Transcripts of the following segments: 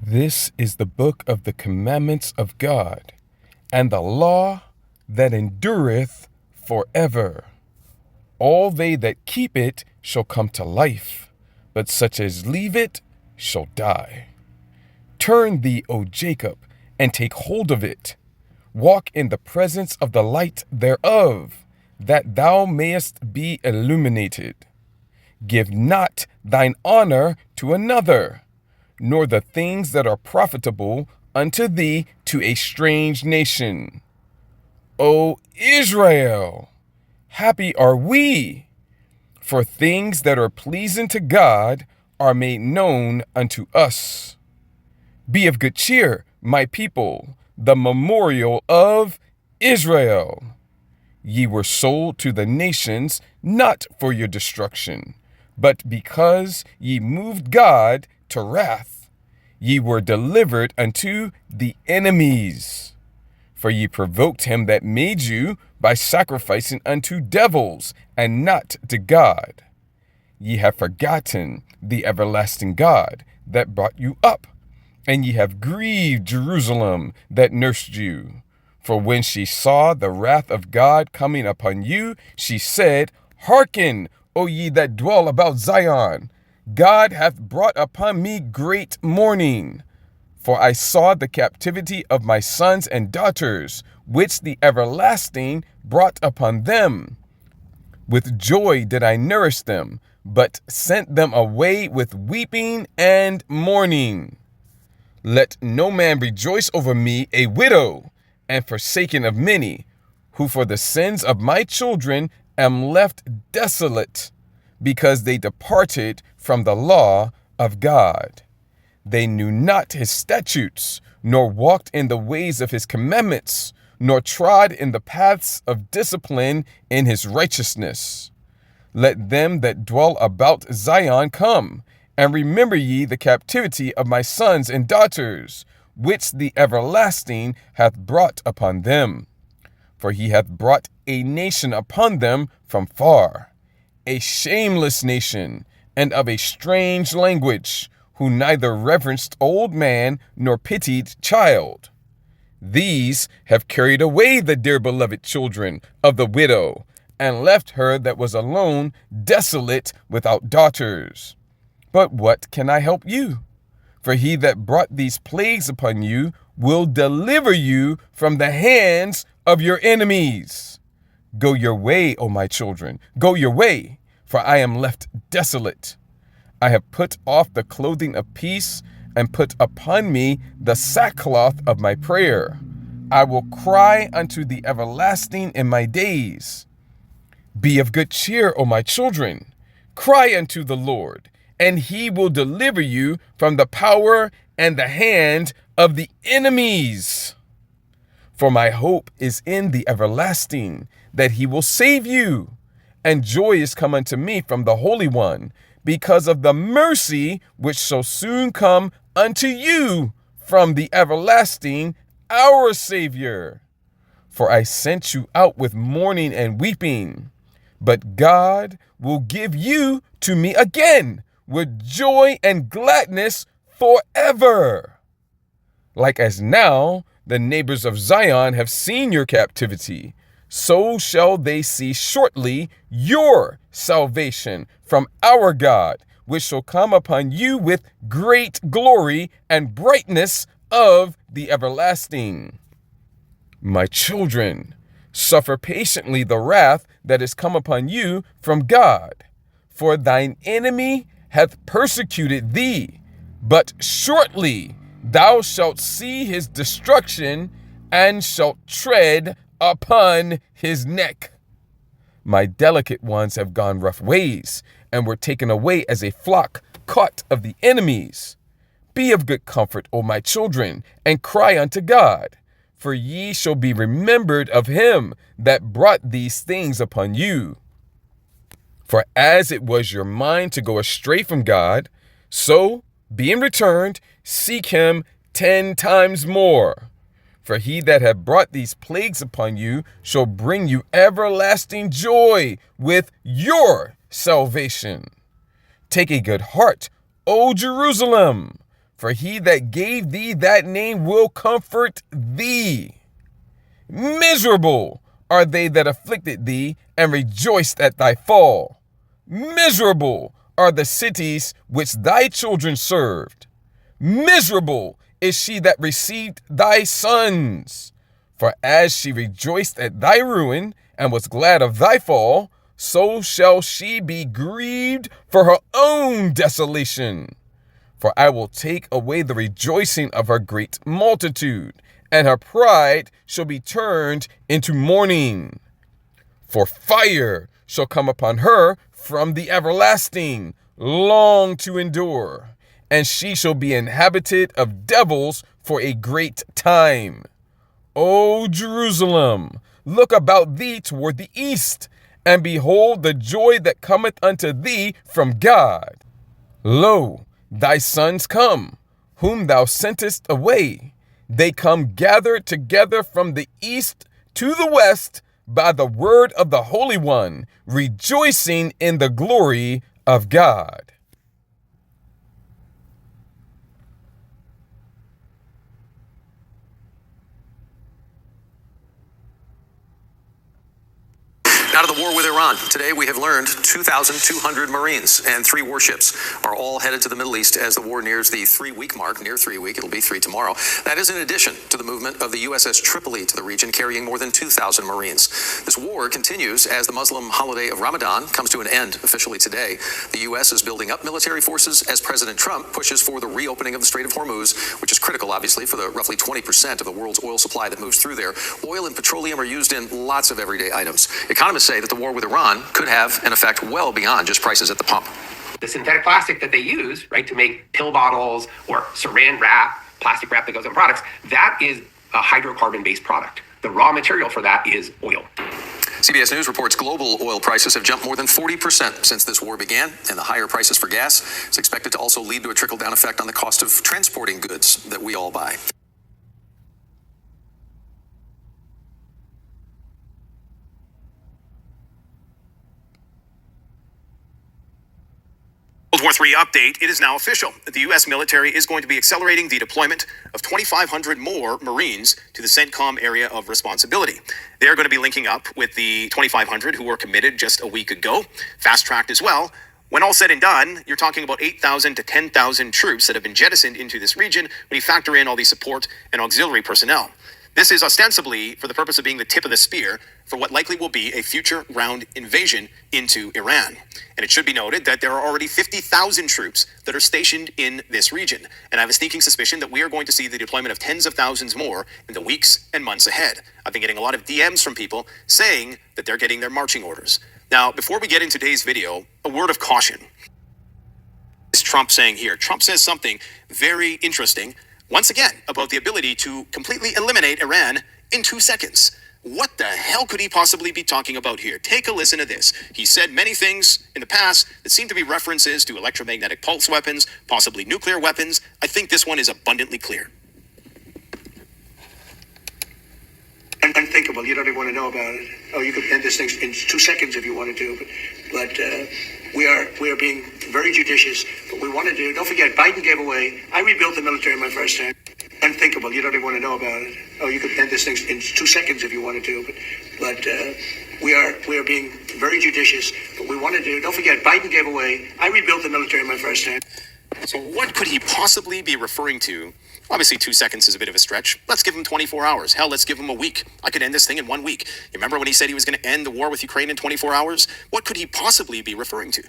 This is the book of the commandments of God, and the law that endureth forever. All they that keep it shall come to life, but such as leave it shall die. Turn thee, O Jacob, and take hold of it. Walk in the presence of the light thereof, that thou mayest be illuminated. Give not thine honor to another, nor the things that are profitable unto thee to a strange nation. O Israel, happy are we, for things that are pleasing to God are made known unto us. Be of good cheer, my people, the memorial of Israel. Ye were sold to the nations not for your destruction, but because ye moved God to wrath. Ye were delivered unto the enemies. For ye provoked him that made you by sacrificing unto devils, and not to God. Ye have forgotten the everlasting God that brought you up, and ye have grieved Jerusalem that nursed you. For when she saw the wrath of God coming upon you, she said, Hearken, O ye that dwell about Zion. God hath brought upon me great mourning. For I saw the captivity of my sons and daughters, which the everlasting brought upon them. With joy did I nourish them, but sent them away with weeping and mourning. Let no man rejoice over me, a widow, and forsaken of many, who for the sins of my children am left desolate, because they departed from the law of God. They knew not his statutes, nor walked in the ways of his commandments, nor trod in the paths of discipline in his righteousness. Let them that dwell about Zion come, and remember ye the captivity of my sons and daughters, which the everlasting hath brought upon them. For he hath brought a nation upon them from far, a shameless nation, and of a strange language, who neither reverenced old man nor pitied child. These have carried away the dear beloved children of the widow, and left her that was alone desolate without daughters. But what can I help you? For he that brought these plagues upon you will deliver you from the hands of your enemies. Go your way, O my children, go your way, for I am left desolate. I have put off the clothing of peace, and put upon me the sackcloth of my prayer. I will cry unto the everlasting in my days. Be of good cheer, O my children. Cry unto the Lord, and he will deliver you from the power and the hand of the enemies. For my hope is in the everlasting, that he will save you. And joy is come unto me from the Holy One, because of the mercy which shall soon come unto you from the everlasting, our Savior. For I sent you out with mourning and weeping, but God will give you to me again with joy and gladness forever. Like as now the neighbors of Zion have seen your captivity, so shall they see shortly your salvation from our God, which shall come upon you with great glory and brightness of the everlasting. My children, suffer patiently the wrath that is come upon you from God. For thine enemy hath persecuted thee, but shortly thou shalt see his destruction, and shalt tread upon his neck. My delicate ones have gone rough ways, and were taken away as a flock caught of the enemies. Be of good comfort, O my children, and cry unto God, for ye shall be remembered of him that brought these things upon you. For as it was your mind to go astray from God, so, being returned, seek him 10 times more. For he that hath brought these plagues upon you shall bring you everlasting joy with your salvation. Take a good heart, O Jerusalem, for he that gave thee that name will comfort thee. Miserable are they that afflicted thee and rejoiced at thy fall. Miserable are the cities which thy children served. Miserable is she that received thy sons. For as she rejoiced at thy ruin and was glad of thy fall, so shall she be grieved for her own desolation. For I will take away the rejoicing of her great multitude, and her pride shall be turned into mourning. For fire shall come upon her from the everlasting, long to endure, and she shall be inhabited of devils for a great time. O Jerusalem, look about thee toward the east, and behold the joy that cometh unto thee from God. Lo, thy sons come, whom thou sentest away. They come gathered together from the east to the west by the word of the Holy One, rejoicing in the glory of God. Now to the war with Iran. Today we have learned 2,200 Marines and 3 warships are all headed to the Middle East as the war nears the 3-week mark, near 3 week. It'll be 3 tomorrow. That is in addition to the movement of the USS Tripoli to the region, carrying more than 2,000 Marines. This war continues as the Muslim holiday of Ramadan comes to an end officially today. The U.S. is building up military forces as President Trump pushes for the reopening of the Strait of Hormuz, which is critical, obviously, for the roughly 20% of the world's oil supply that moves through there. Oil and petroleum are used in lots of everyday items. Economists say that the war with Iran could have an effect well beyond just prices at the pump. The synthetic plastic that they use, right, to make pill bottles or saran wrap, plastic wrap that goes in products, that is a hydrocarbon-based product. The raw material for that is oil. CBS News reports global oil prices have jumped more than 40% since this war began, and the higher prices for gas is expected to also lead to a trickle-down effect on the cost of transporting goods that we all buy. World War III update, it is now official. The U.S. military is going to be accelerating the deployment of 2,500 more Marines to the CENTCOM area of responsibility. They're going to be linking up with the 2,500 who were committed just a week ago, fast-tracked as well. When all said and done, you're talking about 8,000 to 10,000 troops that have been jettisoned into this region when you factor in all the support and auxiliary personnel. This is ostensibly for the purpose of being the tip of the spear for what likely will be a future ground invasion into Iran. And it should be noted that there are already 50,000 troops that are stationed in this region. And I have a sneaking suspicion that we are going to see the deployment of tens of thousands more in the weeks and months ahead. I've been getting a lot of DMs from people saying that they're getting their marching orders. Now, before we get into today's video, a word of caution. What is Trump saying here? Trump says something very interesting, once again, about the ability to completely eliminate Iran in 2 seconds. What the hell could he possibly be talking about here? Take a listen to this. He said many things in the past that seem to be references to electromagnetic pulse weapons, possibly nuclear weapons. I think this one is abundantly clear. Unthinkable. You don't even want to know about it. Oh, you could end this thing in 2 seconds if you wanted to, but we are being very judicious. But we want to do. Don't forget, Biden gave away. I rebuilt the military my first time. Unthinkable. You don't even want to know about it. Oh, you could end this thing in 2 seconds if you wanted to, but we are being very judicious. But we want to do. Don't forget, Biden gave away. I rebuilt the military my first time. So what could he possibly be referring to? Obviously, 2 seconds is a bit of a stretch. Let's give him 24 hours. Hell, let's give him a week. I could end this thing in 1 week. You remember when he said he was going to end the war with Ukraine in 24 hours? What could he possibly be referring to?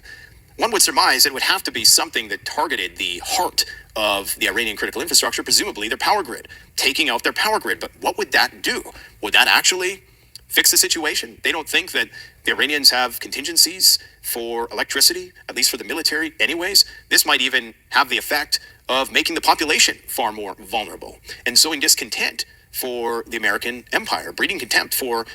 One would surmise it would have to be something that targeted the heart of the Iranian critical infrastructure, presumably their power grid, taking out their power grid. But what would that do? Would that actually fix the situation? They don't think that the Iranians have contingencies for electricity, at least for the military anyways. This might even have the effect of making the population far more vulnerable and sowing discontent for the American empire, breeding contempt for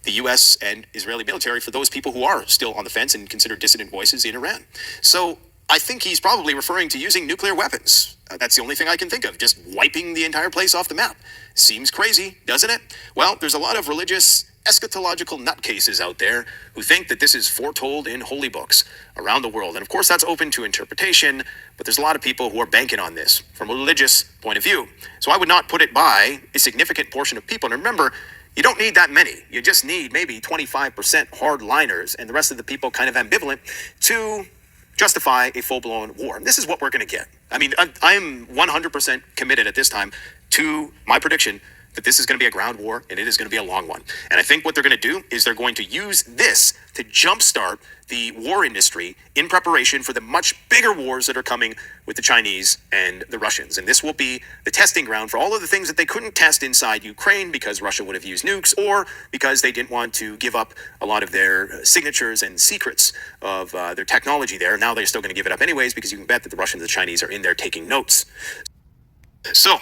the U.S. and Israeli military for those people who are still on the fence and considered dissident voices in Iran. So I think he's probably referring to using nuclear weapons. That's the only thing I can think of, just wiping the entire place off the map. Seems crazy, doesn't it? Well, there's a lot of religious eschatological nutcases out there who think that this is foretold in holy books around the world. And of course, that's open to interpretation, but there's a lot of people who are banking on this from a religious point of view. So I would not put it by a significant portion of people. And remember, you don't need that many. You just need maybe 25% hardliners and the rest of the people kind of ambivalent to justify a full-blown war. And this is what we're going to get. I mean, I'm 100% committed at this time to my prediction that this is going to be a ground war and it is going to be a long one. And I think what they're going to do is they're going to use this to jumpstart the war industry in preparation for the much bigger wars that are coming with the Chinese and the Russians. And this will be the testing ground for all of the things that they couldn't test inside Ukraine because Russia would have used nukes or because they didn't want to give up a lot of their signatures and secrets of their technology there. Now they're still going to give it up anyways because you can bet that the Russians and the Chinese are in there taking notes. So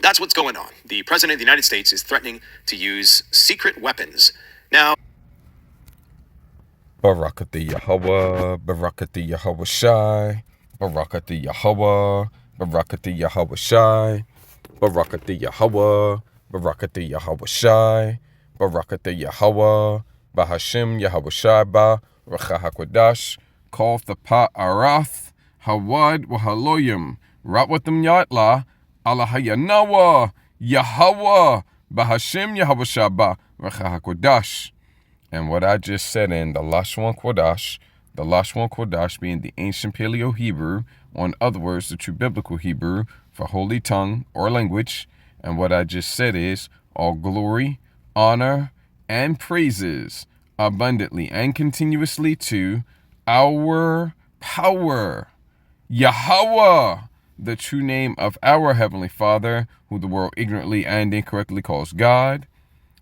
that's what's going on. The President of the United States is threatening to use secret weapons. Now, Barakati Yahweh, Barakati Yahweh Shai, Barakati Yahweh, Barakati Yahweh Shai, Barakati Yahweh, Barakati Yahweh Shai, Barakati Yahweh, Bahashim Yahweh Shai Ba, Racha HaKodash, Kof the Pa Arath, Hawad Wahaloyim, Ratwatim Yatla, Allahayanawa, Yahweh, Bahashim Yahweh Shai Ba, Racha HaKodash. And what I just said in the Lashon Kodash being the ancient Paleo-Hebrew, or in other words, the true biblical Hebrew for holy tongue or language. And what I just said is all glory, honor, and praises abundantly and continuously to our power, Yahweh, the true name of our Heavenly Father, who the world ignorantly and incorrectly calls God,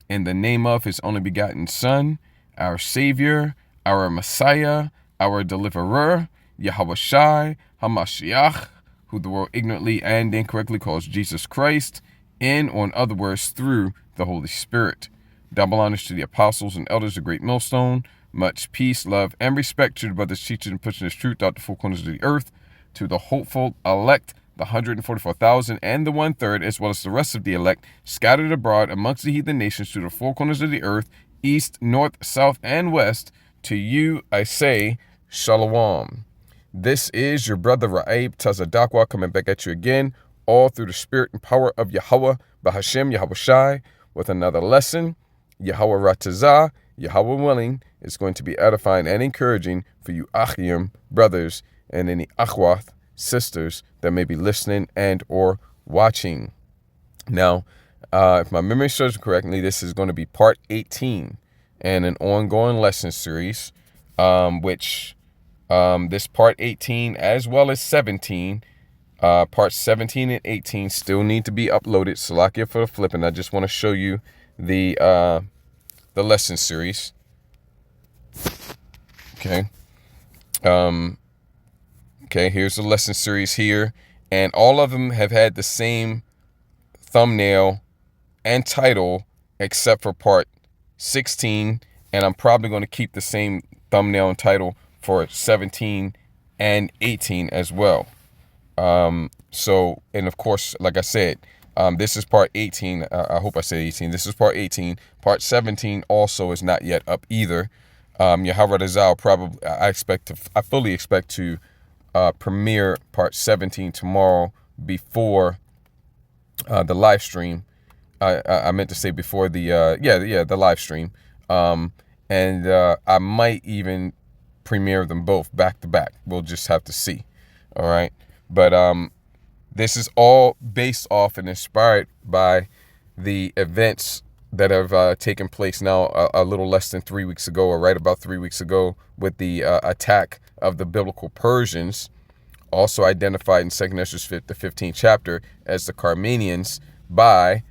in the name of his only begotten Son, our Savior, our Messiah, our Deliverer, Yahweh Shai, HaMashiach, who the world ignorantly and incorrectly calls Jesus Christ, in, or in other words, through the Holy Spirit. Double honors to the apostles and elders of Great Millstone. Much peace, love, and respect to the brothers, teachers, and pushing this truth out the four corners of the earth, to the hopeful elect, the 144,000 and the 1/3, as well as the rest of the elect, scattered abroad amongst the heathen nations to the four corners of the earth, east, north, south, and west. To you I say, Shalom. This is your brother Ra'ib Tazadakwa coming back at you again, all through the spirit and power of Yahweh, Bahashem, Yahweh Shai, with another lesson. Yahweh Ratazah, Yahweh willing, is going to be edifying and encouraging for you Achim, brothers, and any Achwath, sisters that may be listening and or watching. Now, if my memory serves correctly, this is going to be part 18 and an ongoing lesson series, which this part 18 as well as 17, parts 17 and 18 still need to be uploaded. Salakia for the flipping. I just want to show you the lesson series. Okay. Okay, here's the lesson series here, and all of them have had the same thumbnail and title except for part 16, and I'm probably going to keep the same thumbnail and title for 17 and 18 as well. So, and of course, like I said, this is part 18. I hope I said 18. This is part 18. Part 17 also is not yet up either. Yahweh Razal probably, I fully expect to premiere part 17 tomorrow before the live stream. I meant to say before the the live stream. And I might even premiere them both back to back. We'll just have to see. All right. But this is all based off and inspired by the events that have taken place now a little less than 3 weeks ago, or right about 3 weeks ago, with the attack of the biblical Persians, also identified in 2 Esdras the 15th chapter as the Carmanians, by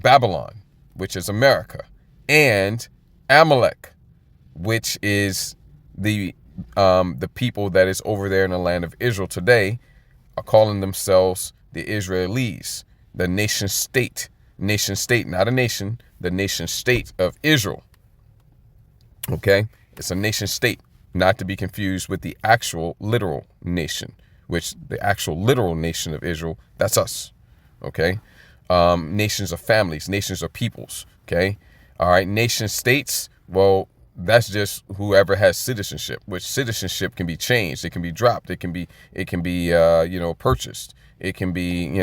Babylon, which is America, and Amalek, which is the people that is over there in the land of Israel today, are calling themselves the Israelis, the nation state, not a nation, the nation state of Israel. Okay, it's a nation state, not to be confused with the actual literal nation, which the actual literal nation of Israel, that's us. Okay, nations are families, nations are peoples. Okay, All right, nation states, well, that's just whoever has citizenship, which citizenship can be changed, it can be dropped, it can be purchased, it can be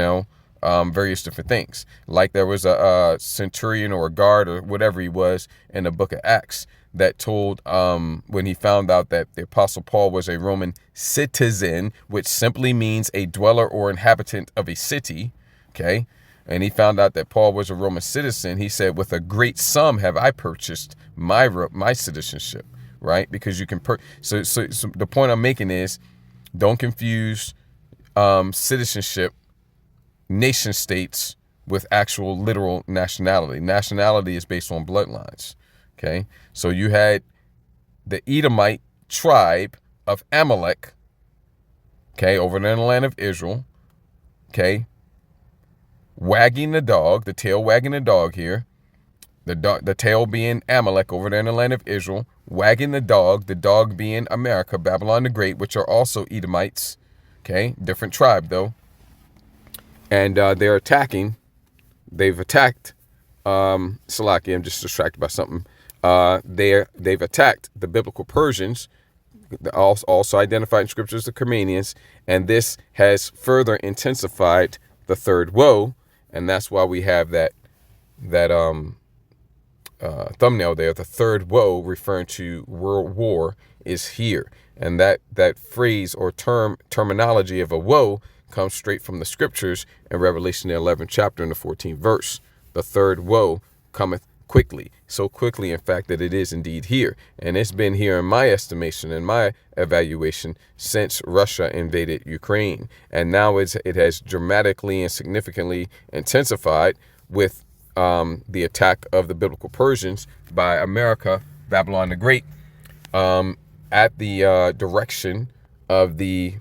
various different things. Like there was a centurion or a guard or whatever he was in the book of Acts that told when he found out that the Apostle Paul was a Roman citizen, which simply means a dweller or inhabitant of a city. Okay. And he found out that Paul was a Roman citizen. He said, with a great sum have I purchased my citizenship, right? Because you can so the point I'm making is, don't confuse citizenship, nation states, with actual literal nationality. Nationality is based on bloodlines. Okay, so you had the Edomite tribe of Amalek, okay, over there in the land of Israel, okay, wagging the dog, the tail wagging the dog here, the tail being Amalek over there in the land of Israel, wagging the dog being America, Babylon the Great, which are also Edomites, okay, different tribe though, and they've attacked, Salaki, I'm just distracted by something, they've attacked the biblical Persians, also identified in scriptures the Carmanians, and this has further intensified the third woe, and that's why we have that thumbnail there. The third woe, referring to world war, is here, and that phrase or terminology of a woe comes straight from the scriptures in Revelation the 11th chapter and the 14th verse. The third woe cometh quickly, so quickly in fact that it is indeed here, and it's been here in my estimation, in my evaluation, since Russia invaded Ukraine, and now it has dramatically and significantly intensified with the attack of the biblical Persians by America, Babylon the Great, at the direction of the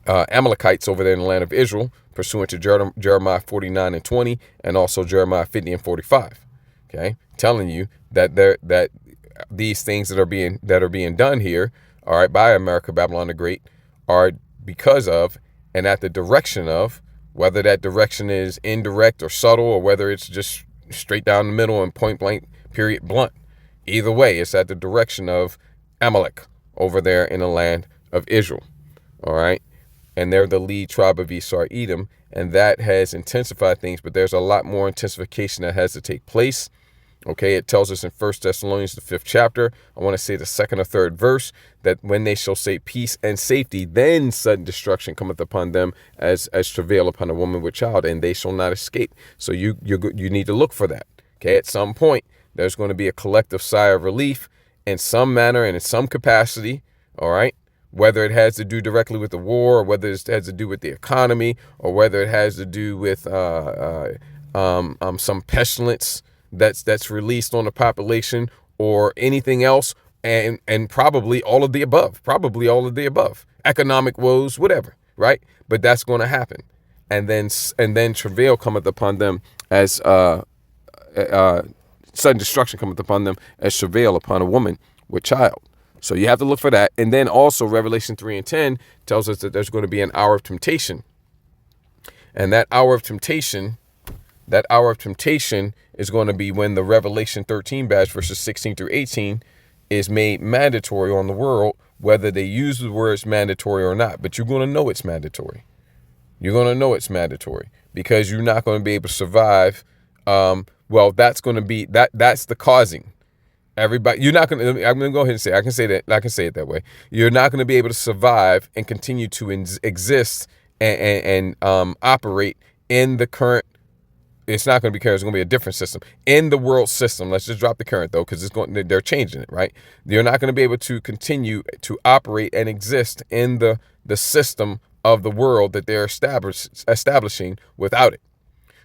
Amalekites over there in the land of Israel, pursuant to Jeremiah 49 and 20, and also Jeremiah 50 and 45. Okay, telling you that these things that are being done here, all right, by America, Babylon the Great, are because of and at the direction of, whether that direction is indirect or subtle, or whether it's just straight down the middle and point blank, period, blunt. Either way, it's at the direction of Amalek over there in the land of Israel. All right. And they're the lead tribe of Esau, Edom, and that has intensified things, but there's a lot more intensification that has to take place. Okay, it tells us in 1 Thessalonians, the 5th chapter, I want to say the 2nd or 3rd verse, that when they shall say peace and safety, then sudden destruction cometh upon them as travail upon a woman with child, and they shall not escape. So you need to look for that. Okay, at some point, there's going to be a collective sigh of relief in some manner and in some capacity, all right? Whether it has to do directly with the war, or whether it has to do with the economy, or whether it has to do with some pestilence that's released on the population, or anything else, and probably all of the above, economic woes, whatever, right? But that's going to happen, and then travail cometh upon them as sudden destruction cometh upon them as travail upon a woman with child. So you have to look for that. And then also Revelation 3 and 10 tells us that there's going to be an hour of temptation. And that hour of temptation is going to be when the Revelation 13 badge, verses 16 through 18, is made mandatory on the world, whether they use the words mandatory or not. But you're going to know it's mandatory. You're going to know it's mandatory, because you're not going to be able to survive. That's going to be, that's the causing. Everybody, you're not going to, I'm going to go ahead and say, I can say it that way. You're not going to be able to survive and continue to exist and operate in the current. It's not going to be current. It's going to be a different system in the world system. Let's just drop the current though, because they're changing it, right? You're not going to be able to continue to operate and exist in the system of the world that they're establishing without it.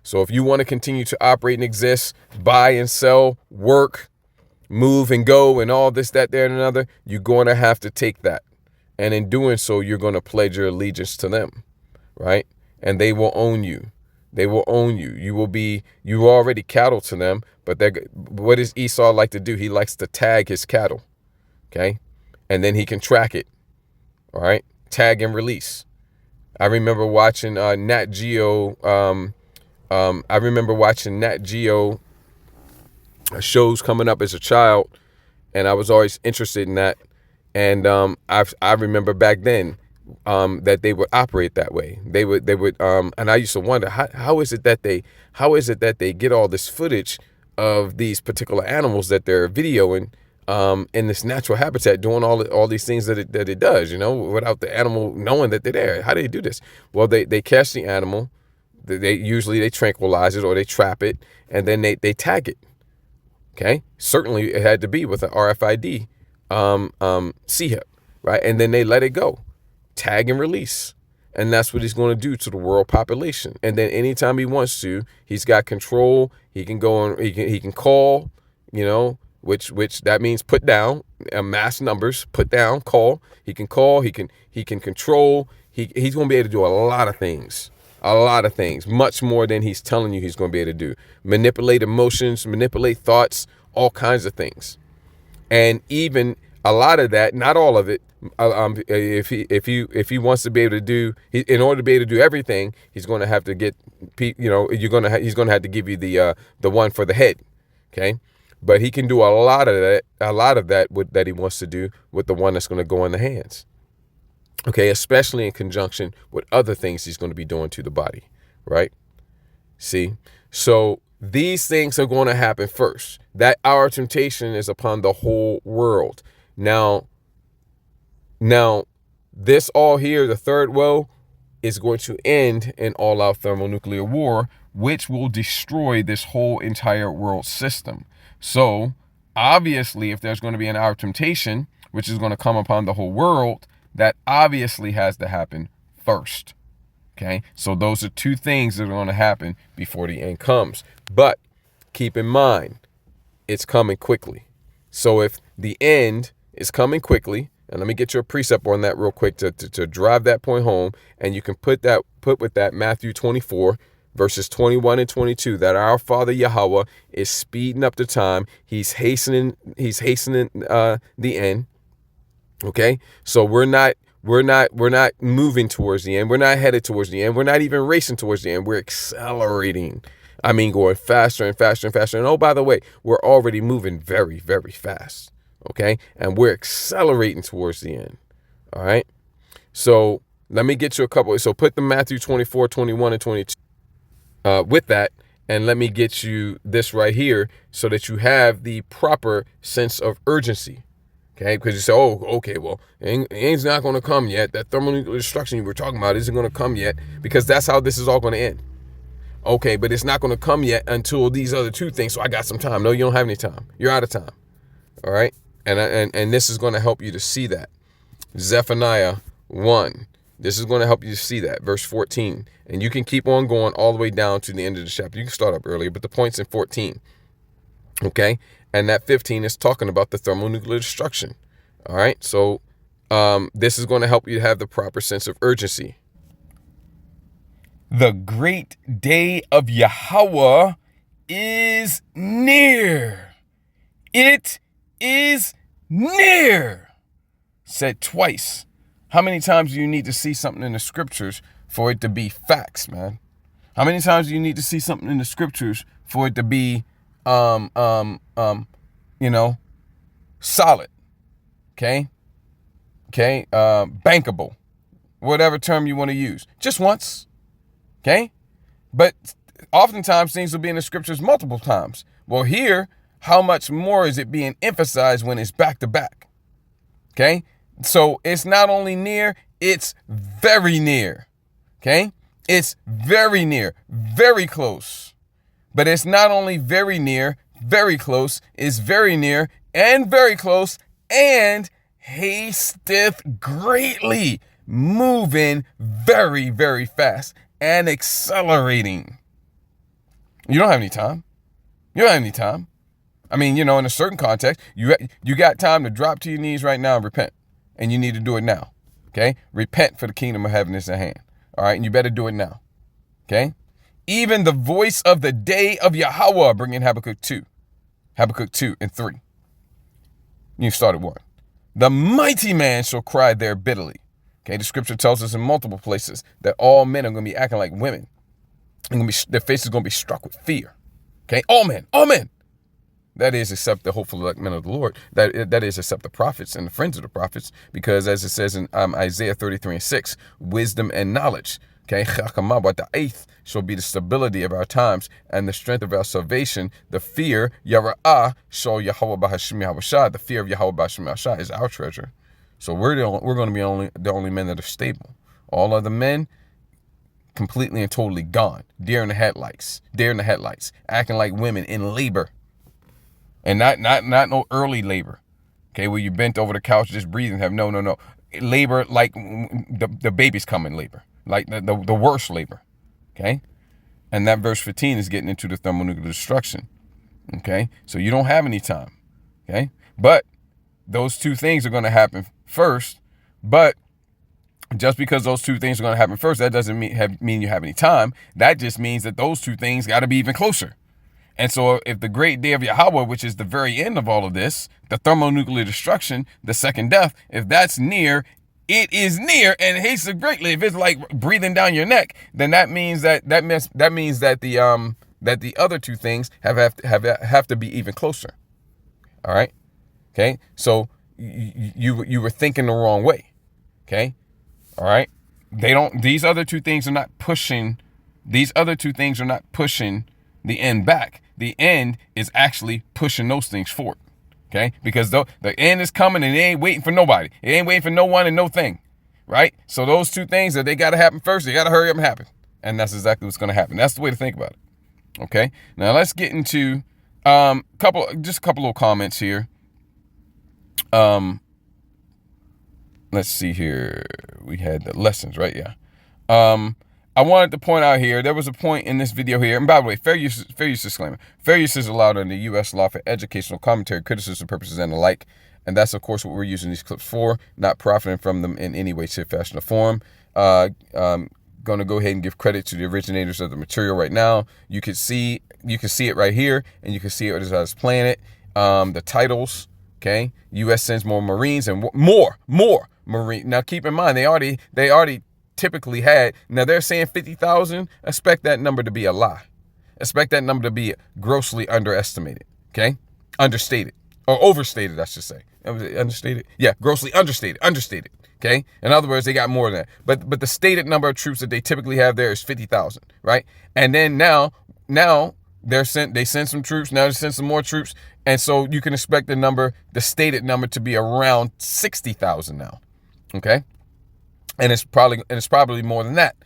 So if you want to continue to operate and exist, buy and sell, work, move and go, and all this, that, there, and another, you're going to have to take that. And in doing so, you're going to pledge your allegiance to them, right? And they will own you. They will own you. You're already cattle to them, but what does Esau like to do? He likes to tag his cattle, okay? And then he can track it, all right? Tag and release. I remember watching Nat Geo. shows coming up as a child, and I was always interested in that. And I remember back then that they would operate that way. They would and I used to wonder how is it that they get all this footage of these particular animals that they're videoing in this natural habitat, doing all these things that it does, without the animal knowing that they're there. How do they do this? Well, they catch the animal, they usually tranquilize it or they trap it, and then they tag it. Okay, certainly it had to be with an RFID C-hip, right? And then they let it go, tag and release. And that's what he's going to do to the world population. And then anytime he wants to, he's got control. He can go and he can call, which that means put down, mass numbers, put down, call. He can call, he can control. He's going to be able to do a lot of things. Much more than he's telling you he's going to be able to do. Manipulate emotions, manipulate thoughts, all kinds of things. And even a lot of that, not all of it, if he wants to be able to do, in order to be able to do everything, he's going to have to get, he's going to have to give you the one for the head, okay? But he can do a lot of that that he wants to do with the one that's going to go in the hands. Okay, especially in conjunction with other things he's going to be doing to the body, right? See, so these things are going to happen first. That our temptation is upon the whole world. Now, this all here, the third woe, is going to end in all-out thermonuclear war, which will destroy this whole entire world system. So, obviously, if there's going to be an hour temptation, which is going to come upon the whole world, that obviously has to happen first. Okay, so those are two things that are going to happen before the end comes. But keep in mind, it's coming quickly. So if the end is coming quickly, and let me get your precept on that real quick to drive that point home, and you can put with that Matthew 24, verses 21 and 22, that our Father Yahweh is speeding up the time. He's hastening the end. Okay, so we're not moving towards the end. We're not headed towards the end. We're not even racing towards the end. We're accelerating. I mean, going faster and faster and faster. And oh, by the way, we're already moving very, very fast. Okay, and we're accelerating towards the end. All right. So let me get you a couple. So put the Matthew 24, 21, and 22 with that. And let me get you this right here so that you have the proper sense of urgency. Okay, because you say, oh, okay, well, it's not going to come yet. That thermonuclear destruction you were talking about isn't going to come yet, because that's how this is all going to end. Okay, but it's not going to come yet until these other two things, so I got some time. No, you don't have any time. You're out of time. All right, and this is going to help you to see that. Zephaniah 1. This is going to help you to see that. Verse 14. And you can keep on going all the way down to the end of the chapter. You can start up earlier, but the point's in 14. Okay, and that 15 is talking about the thermonuclear destruction. All right, so this is going to help you have the proper sense of urgency. The great day of Yahweh is near. It is near. Said twice. How many times do you need to see something in the scriptures for it to be facts, man? How many times do you need to see something in the scriptures for it to be solid, okay, bankable, whatever term you want to use, just once, okay? But oftentimes things will be in the scriptures multiple times. Well, here, how much more is it being emphasized when it's back to back, okay? So it's not only near, it's very near, okay? It's very near, very close. But it's not only very near, very close, it's very near and very close, and hasteth greatly, moving very, very fast and accelerating. You don't have any time. I mean, in a certain context, you got time to drop to your knees right now and repent. And you need to do it now. Okay? Repent, for the kingdom of heaven is at hand. All right? And you better do it now. Okay? Even the voice of the day of Yahweh, bring in Habakkuk 2 and 3. You started 1. The mighty man shall cry there bitterly. Okay, the scripture tells us in multiple places that all men are going to be acting like women. And their faces are going to be struck with fear. Okay, all men. That is, except the hopeful elect men of the Lord. That is, except the prophets and the friends of the prophets. Because as it says in Isaiah 33:6, wisdom and knowledge. Okay, but the eighth shall be the stability of our times and the strength of our salvation. The fear, Yara'ah, shall Yahweh B'Hashem Yahushua. The fear of Yahweh B'Hashem Yahushua is our treasure. So we're going to be the only men that are stable. All other men, completely and totally gone. Deer in the headlights, acting like women in labor, and not no early labor. Okay, where you bent over the couch just breathing. No labor like the baby's coming labor. Like the worst labor, okay? And that verse 15 is getting into the thermonuclear destruction, okay? So you don't have any time, okay? But those two things are going to happen first. But just because those two things are going to happen first, that doesn't mean you have any time. That just means that those two things got to be even closer. And so if the great day of Yahweh, which is the very end of all of this, the thermonuclear destruction, the second death, if that's near, it is near and hastens greatly. If it's like breathing down your neck, then that means that the other two things have to be even closer. All right, okay. So you were thinking the wrong way. Okay, all right. These other two things are not pushing. These other two things are not pushing the end back. The end is actually pushing those things forward. Okay, because the end is coming and it ain't waiting for nobody. It ain't waiting for no one and no thing, right? So those two things that they got to happen first, they got to hurry up and happen. And that's exactly what's going to happen. That's the way to think about it. Okay, now let's get into a couple little comments here. Let's see here. We had the lessons, right? Yeah. I wanted to point out here, there was a point in this video here, and by the way, fair use disclaimer. Fair use is allowed under U.S. law for educational commentary, criticism purposes, and the like. And that's, of course, what we're using these clips for, not profiting from them in any way, shape, fashion, or form. Going to go ahead and give credit to the originators of the material right now. You can see it right here, and you can see it as I was playing it. The titles, okay? U.S. sends more Marines and more Marine. Now, keep in mind, they already typically had, now they're saying 50,000. Expect that number to be a lie. Expect that number to be grossly underestimated, okay? Understated, or overstated, I should say. Understated? Yeah, grossly understated, okay? In other words, they got more than that. But the stated number of troops that they typically have there is 50,000, right? And then now they send some troops, now they send some more troops, and so you can expect the stated number to be around 60,000 now, okay? And it's probably more than that.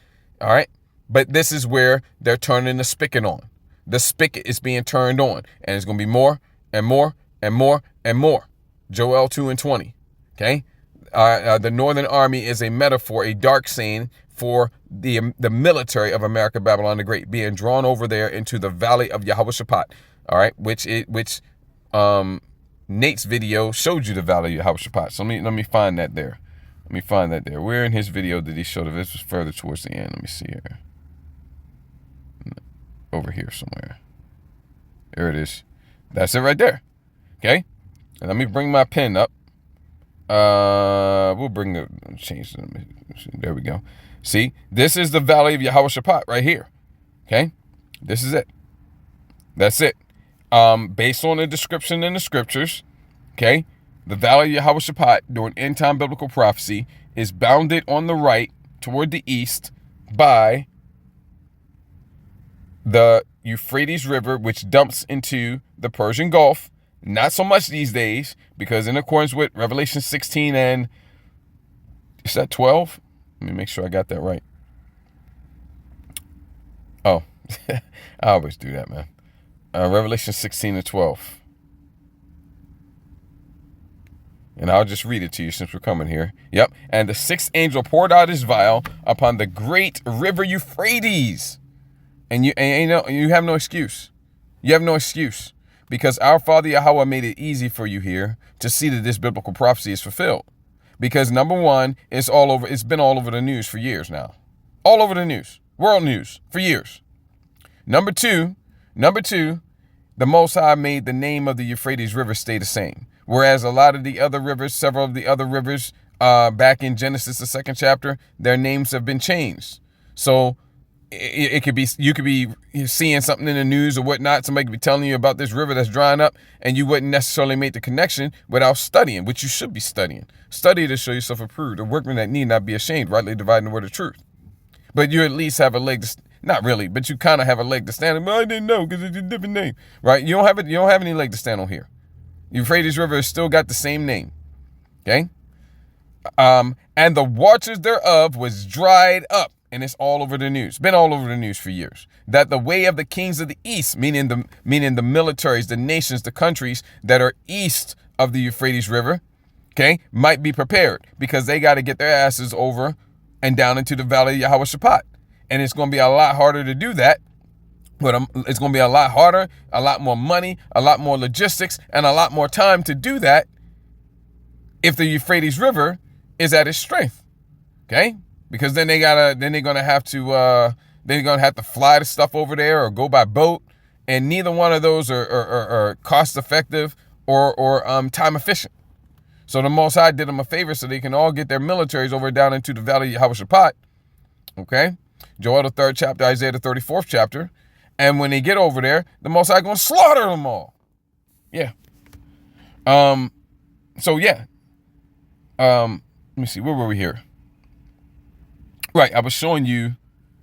All right. But this is where they're turning the spigot on. The spigot is being turned on. And it's going to be more and more and more and more. Joel 2:20. Okay. The Northern Army is a metaphor, a dark saying for the military of America, Babylon the Great, being drawn over there into the valley of Yehoshaphat. All right. Which Nate's video showed you the valley of Yehoshaphat. So let me find that there. Let me find that there. Where in his video did he show that this was further towards the end? Let me see here. Over here somewhere. There it is. That's it right there. Okay? And let me bring my pen up. We'll bring the change. There we go. See, this is the valley of Yehoshaphat right here. Okay? This is it. That's it. Based on the description in the scriptures, okay? The valley of Yehoshaphat during end-time biblical prophecy is bounded on the right toward the east by the Euphrates River, which dumps into the Persian Gulf. Not so much these days, because in accordance with Revelation 16 and, is that 12? Let me make sure I got that right. Oh, I always do that, man. Revelation 16 and 12. And I'll just read it to you since we're coming here. Yep. And the sixth angel poured out his vial upon the great river Euphrates. And you have no excuse. You have no excuse. Because our Father Yahweh made it easy for you here to see that this biblical prophecy is fulfilled. Because number one, it's been all over the news for years now. All over the news. World news for years. Number two, the Most High made the name of the Euphrates River stay the same. Whereas a lot of the other rivers, several of the other rivers, back in Genesis, the 2nd chapter, their names have been changed. So it could be, you could be seeing something in the news or whatnot. Somebody could be telling you about this river that's drying up, and you wouldn't necessarily make the connection without studying, which you should be studying. Study to show yourself approved, a workman that need not be ashamed, rightly dividing the word of truth. But you at least have a leg to, not really, but you kind of have a leg to stand on. Well, I didn't know because it's a different name, right? You don't have it. You don't have any leg to stand on here. Euphrates River has still got the same name. Okay. And the waters thereof was dried up. And it's all over the news. Been all over the news for years. That the way of the kings of the east, meaning the militaries, the nations, the countries that are east of the Euphrates River, okay, might be prepared because they got to get their asses over and down into the valley of Yahweh Shaphat. And it's going to be a lot harder to do that. But it's going to be a lot harder, a lot more money, a lot more logistics, and a lot more time to do that if the Euphrates River is at its strength. Okay? Because then they're gonna have to fly the stuff over there or go by boat, and neither one of those are cost effective or time efficient. So the Most High did them a favor so they can all get their militaries over down into the valley of Yahweh Shaphat. Okay, Joel the 3rd chapter, Isaiah the 34th chapter, and when they get over there, the Most High gonna slaughter them all. Yeah. So yeah. Let me see, where were we here? Right, I was showing you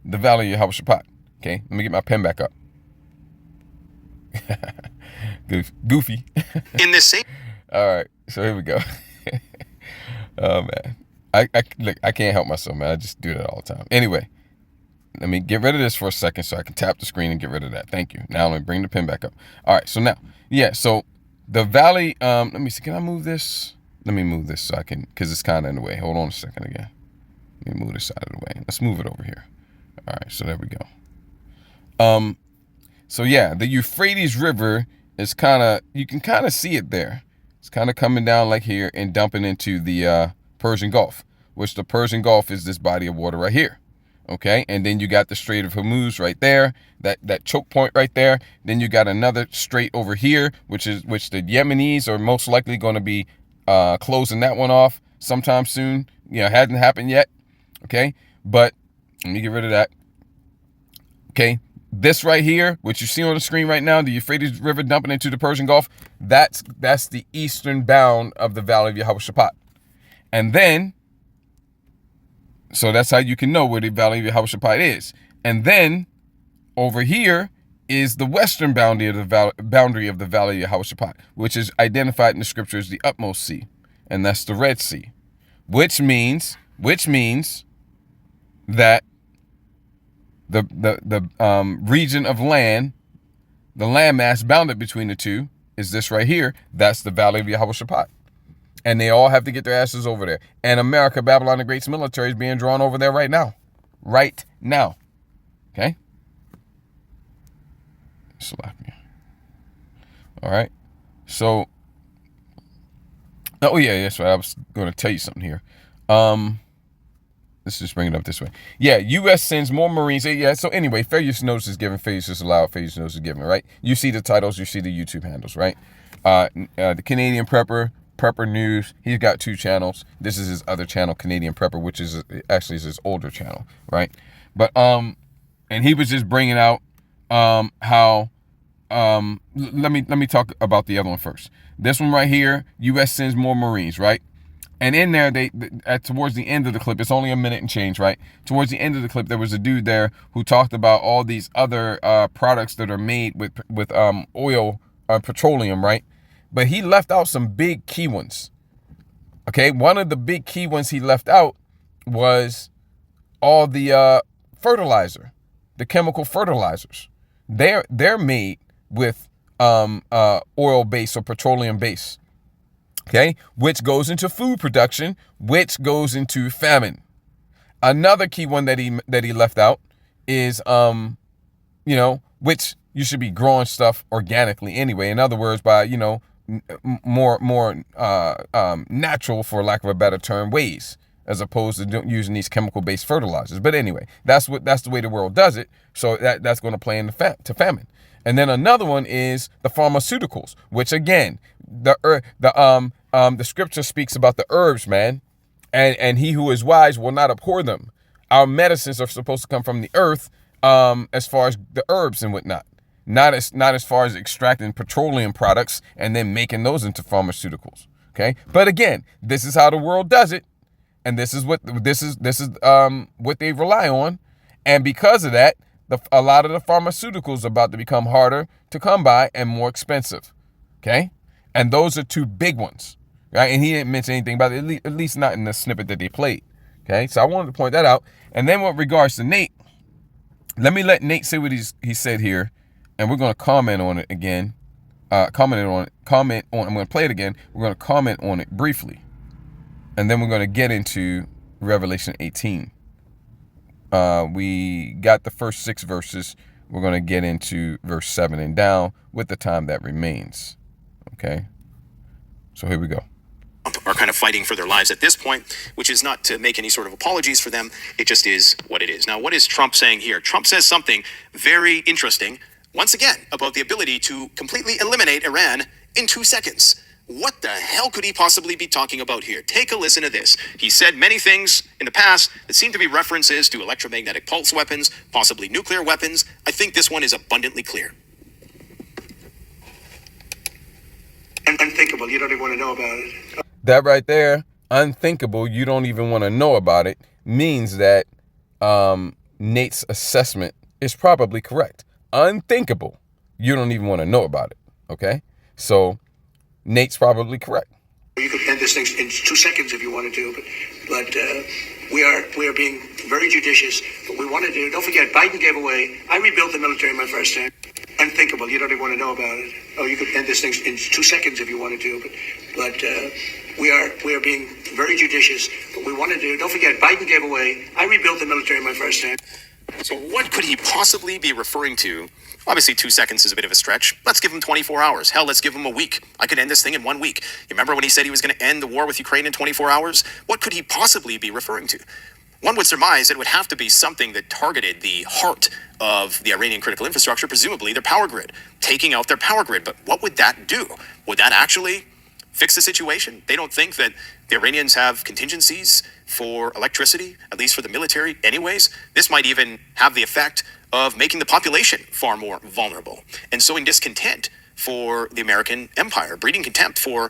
the valley of Yahweh Shaphat. Okay, let me get my pen back up. Goofy. In this same. All right, so here we go. Oh man, I can't help myself, man. I just do that all the time. Anyway, let me get rid of this for a second so I can tap the screen and get rid of that. Thank you. Now let me bring the pen back up. All right, so now, yeah, so the valley. Let me see. Can I move this? Let me move this so I can, because it's kind of in the way. Hold on a second again. Let me move this out of the way. Let's move it over here. All right, so there we go. So yeah, the Euphrates River is you can kind of see it there. It's kind of coming down like here and dumping into the Persian Gulf, which the Persian Gulf is this body of water right here. Okay, and then you got the Strait of Hormuz right there, that choke point right there. Then you got another strait over here, which the Yemenis are most likely going to be closing that one off sometime soon. You know, hasn't happened yet. Okay, but let me get rid of that. Okay, this right here, which you see on the screen right now, the Euphrates River dumping into the Persian Gulf, that's the eastern bound of the valley of Yahweh Shaphat. And then, so that's how you can know where the valley of Yahweh Shaphat is. And then over here is the western boundary of the valley of Yahweh Shaphat, which is identified in the scripture as the utmost sea, and that's the Red Sea, which means that the region of land, the landmass bounded between the two, is this right here. That's the valley of Yahweh Shaphat. And they all have to get their asses over there. And America, Babylon the Great's military is being drawn over there right now. Right now. Okay? Slap me. All right. So, oh yeah, that's right. I was going to tell you something here. Let's just bring it up this way. Yeah, U.S. sends more Marines. Yeah, so anyway, fair use notice is given, fair use is allowed, fair use notice is given, right? You see the titles, you see the YouTube handles, right? The Canadian Prepper News, he's got 2 channels. This is his other channel, Canadian Prepper, which is actually his older channel, right? But, and he was just bringing out how, let me talk about the other one first. This one right here, U.S. sends more Marines, right? And in there, towards the end of the clip, it's only a minute and change, right? Towards the end of the clip, there was a dude there who talked about all these other products that are made with oil, petroleum, right? But he left out some big key ones. Okay, one of the big key ones he left out was all the fertilizer, the chemical fertilizers. They're made with oil base or petroleum base. Okay, which goes into food production, which goes into famine. Another key one that he left out is which you should be growing stuff organically anyway. In other words, by more natural, for lack of a better term, ways, as opposed to using these chemical-based fertilizers. But anyway, that's the way the world does it. So that's going to play into famine. And then another one is the pharmaceuticals, which again, the scripture speaks about the herbs, man, and he who is wise will not abhor them. Our medicines are supposed to come from the earth, as far as the herbs and whatnot. Not as far as extracting petroleum products and then making those into pharmaceuticals. Okay, but again, this is how the world does it, and this is what what they rely on, and because of that, a lot of the pharmaceuticals are about to become harder to come by and more expensive. Okay, and those are two big ones, right? And he didn't mention anything about it, at least not in the snippet that they played. Okay, so I wanted to point that out. And then with regards to Nate, let me let Nate say what he said here, and we're going to comment on it again. I'm going to play it again. We're going to comment on it briefly, and then we're going to get into Revelation 18. We got the first 6 verses. We're going to get into verse 7 and down with the time that remains. Okay, so here we go. Are kind of fighting for their lives at this point, which is not to make any sort of apologies for them. It just is what it is. Now, what is Trump saying here? Trump says something very interesting, once again, about the ability to completely eliminate Iran in 2 seconds. What the hell could he possibly be talking about here? Take a listen to this. He said many things in the past that seem to be references to electromagnetic pulse weapons, possibly nuclear weapons. I think this one is abundantly clear. Unthinkable. You don't even want to know about it. That right there, unthinkable, you don't even want to know about it, means that Nate's assessment is probably correct. Unthinkable, you don't even want to know about it. Okay, so Nate's probably correct. You could end this thing in 2 seconds if you wanted to, but we are being very judicious. But we want to do. Don't forget, Biden gave away. I rebuilt the military in my first term. Unthinkable. You don't even want to know about it. Oh, you could end this thing in 2 seconds if you wanted to, but we are being very judicious. But we want to do. Don't forget, Biden gave away. I rebuilt the military in my first term. So what could he possibly be referring to? Obviously, 2 seconds is a bit of a stretch. Let's give him 24 hours. Hell, let's give him a week. I could end this thing in 1 week. You remember when he said he was going to end the war with Ukraine in 24 hours? What could he possibly be referring to? One would surmise it would have to be something that targeted the heart of the Iranian critical infrastructure, presumably their power grid, taking out their power grid. But what would that do? Would that actually fix the situation? They don't think that the Iranians have contingencies for electricity, at least for the military anyways. This might even have the effect of making the population far more vulnerable and sowing discontent for the American empire, breeding contempt for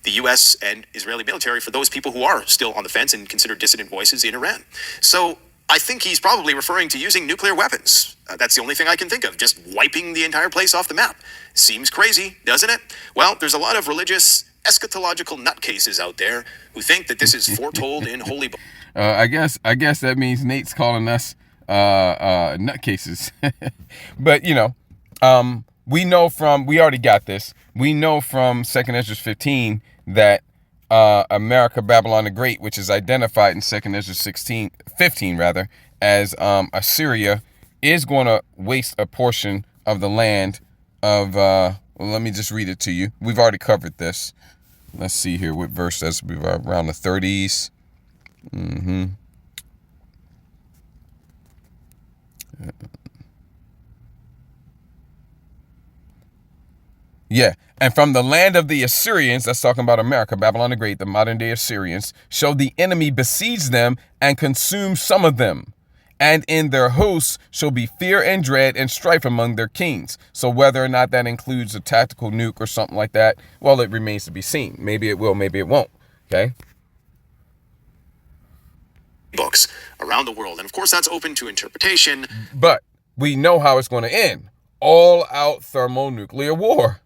the U.S. and Israeli military for those people who are still on the fence and considered dissident voices in Iran. So I think he's probably referring to using nuclear weapons. That's the only thing I can think of, just wiping the entire place off the map. Seems crazy, doesn't it? Well, there's a lot of religious eschatological nutcases out there who think that this is foretold in holy books. I guess that means Nate's calling us nutcases. But we already got this. We know from 2 Ezra 15 that America, Babylon the Great, which is identified in 2 Ezra 15 as Assyria, is going to waste a portion of the land of. Let me just read it to you. We've already covered this. Let's see here what verse that's around the 30s. Yeah, and from the land of the Assyrians, that's talking about America, Babylon the Great, the modern day Assyrians, shall the enemy besiege them and consume some of them. And in their hosts shall be fear and dread and strife among their kings. So whether or not that includes a tactical nuke or something like that, well, it remains to be seen. Maybe it will, maybe it won't. Okay. Books around the world. And of course, that's open to interpretation. But we know how it's going to end. All out thermonuclear war.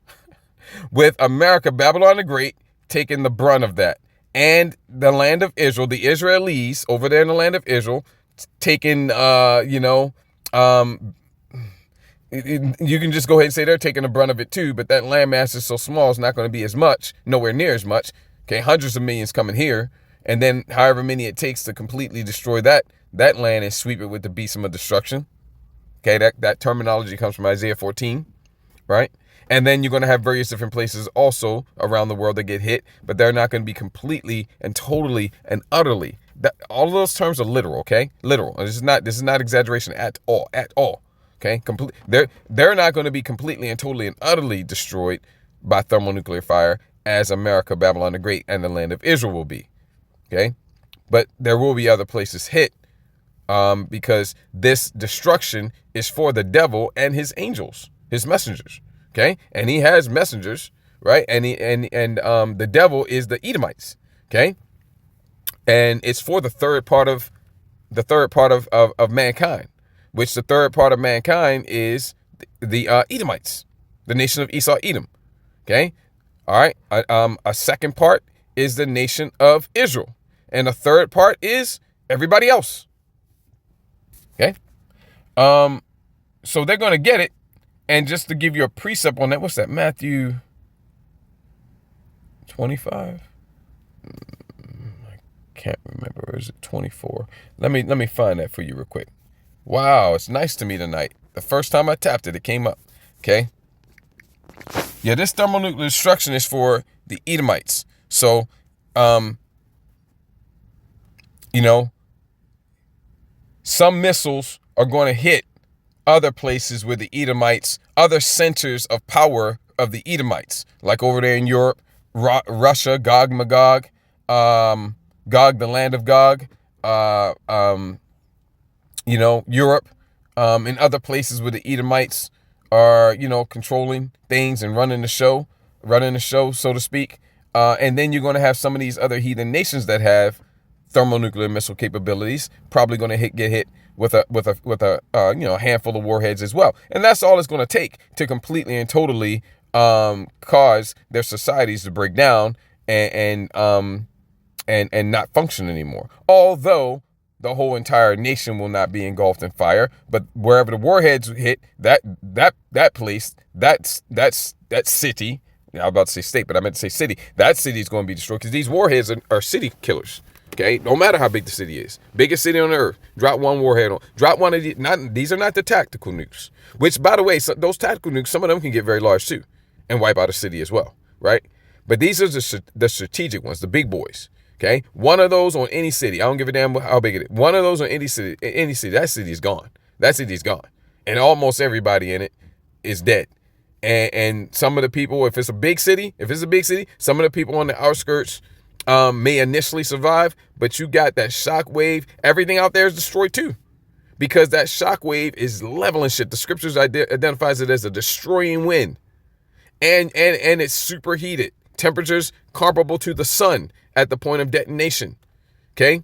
With America, Babylon the Great, taking the brunt of that. And the land of Israel, the Israelis over there in the land of Israel, taking, you can just go ahead and say they're taking the brunt of it too, but that landmass is so small, it's not going to be as much, nowhere near as much. Okay, hundreds of millions coming here, and then however many it takes to completely destroy that land and sweep it with the besom of destruction. Okay, that terminology comes from Isaiah 14, right? And then you're going to have various different places also around the world that get hit, but they're not going to be completely and totally and utterly. All of those terms are literal, okay? Literal. This is not exaggeration at all. Okay? They're not going to be completely and totally and utterly destroyed by thermonuclear fire as America, Babylon the Great, and the land of Israel will be. Okay? But there will be other places hit because this destruction is for the devil and his angels, his messengers. Okay, and he has messengers, right? And the devil is the Edomites. Okay, and it's for the third part of mankind, which the third part of mankind is the Edomites, the nation of Esau, Edom. Okay, all right. A second part is the nation of Israel, and a third part is everybody else. Okay, so they're going to get it. And just to give you a precept on that, what's that? Matthew 25? I can't remember. Or is it 24? Let me find that for you real quick. Wow, it's nice to me tonight. The first time I tapped it, it came up. Okay. Yeah, this thermonuclear destruction is for the Edomites. So, some missiles are going to hit other places where the Edomites, other centers of power of the Edomites, like over there in Europe, Russia, Gog, Magog, Gog, the land of Gog, Europe, and other places where the Edomites are, controlling things and running the show, so to speak. And then you're going to have some of these other heathen nations that have thermonuclear missile capabilities, probably going to get hit with a handful of warheads as well. And that's all it's going to take to completely and totally cause their societies to break down and not function anymore. Although the whole entire nation will not be engulfed in fire, but wherever the warheads hit, that place, that city, I was about to say state, but I meant to say city, that city is going to be destroyed because these warheads are city killers. Okay, no matter how big the city is, biggest city on the earth, drop one warhead on, drop one of these. These are not the tactical nukes. Which, by the way, those tactical nukes, some of them can get very large too, and wipe out a city as well, right? But these are the strategic ones, the big boys. Okay, one of those on any city, I don't give a damn how big it is. One of those on any city, that city is gone. That city is gone, and almost everybody in it is dead. And some of the people, if it's a big city, some of the people on the outskirts may initially survive, but you got that shock wave. Everything out there is destroyed too, because that shock wave is leveling shit. The scriptures identifies it as a destroying wind, and it's superheated. Temperatures comparable to the sun at the point of detonation. Okay,